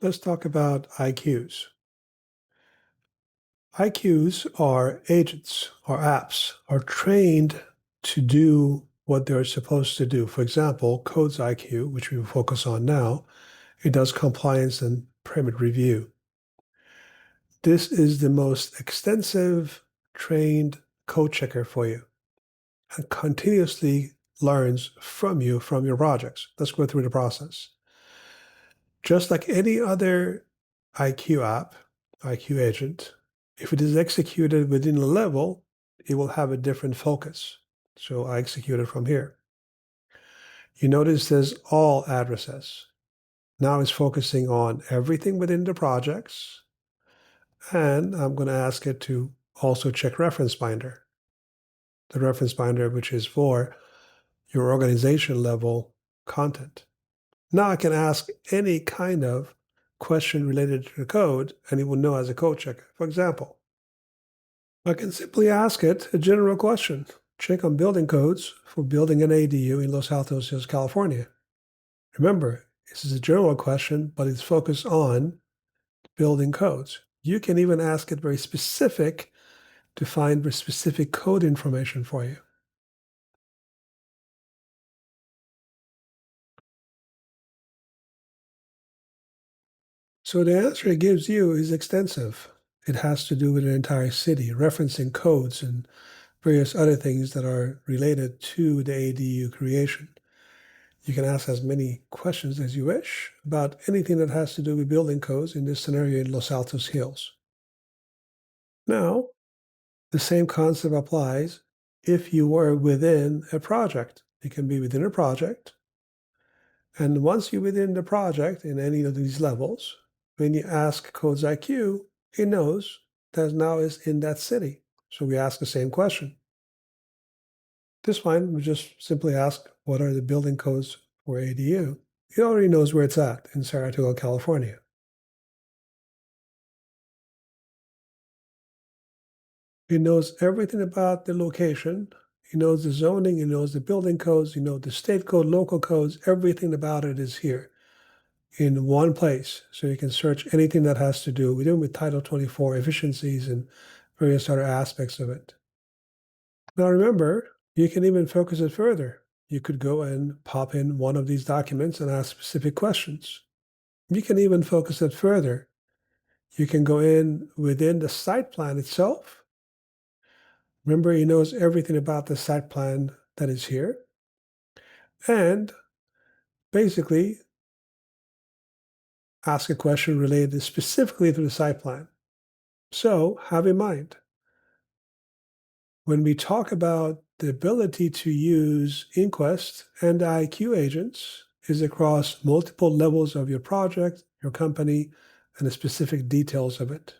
Let's talk about IQs. IQs are agents or apps are trained to do what they're supposed to do. For example, Codes.IQ, which we will focus on now, it does compliance and permit review. This is the most extensive trained code checker for you and continuously learns from you from your projects. Let's go through the process. Just like any other IQ app, IQ agent, if it is executed within a level, it will have a different focus. So I execute it from here. You notice there's all addresses. Now it's focusing on everything within the projects. And I'm going to ask it to also check reference binder. The reference binder, which is for your organization level content. Now I can ask any kind of question related to the code, and it will know as a code checker. For example, I can simply ask it a general question. Check on building codes for building an ADU in Los Altos Hills, California. Remember, this is a general question, but it's focused on building codes. You can even ask it very specific to find the specific code information for you. So the answer it gives you is extensive. It has to do with an entire city, referencing codes and various other things that are related to the ADU creation. You can ask as many questions as you wish about anything that has to do with building codes, in this scenario in Los Altos Hills. Now, the same concept applies if you were within a project. It can be within a project. And once you're within the project in any of these levels, when you ask Codes.IQ, it knows that now is in that city. So we ask the same question. This one, we just simply ask, what are the building codes for ADU? It already knows where it's at in Saratoga, California. It knows everything about the location. It knows the zoning. It knows the building codes. You know the state code, local codes. Everything about it is here in one place. So you can search anything that has to do with Title 24 efficiencies and various other aspects of it. Now remember, you can even focus it further. You could go and pop in one of these documents and ask specific questions. You can even focus it further. You can go in within the site plan itself. Remember, he knows everything about the site plan that is here. And basically, ask a question related specifically to the site plan. So have in mind, when we talk about the ability to use InQuest and IQ agents is across multiple levels of your project, your company, and the specific details of it.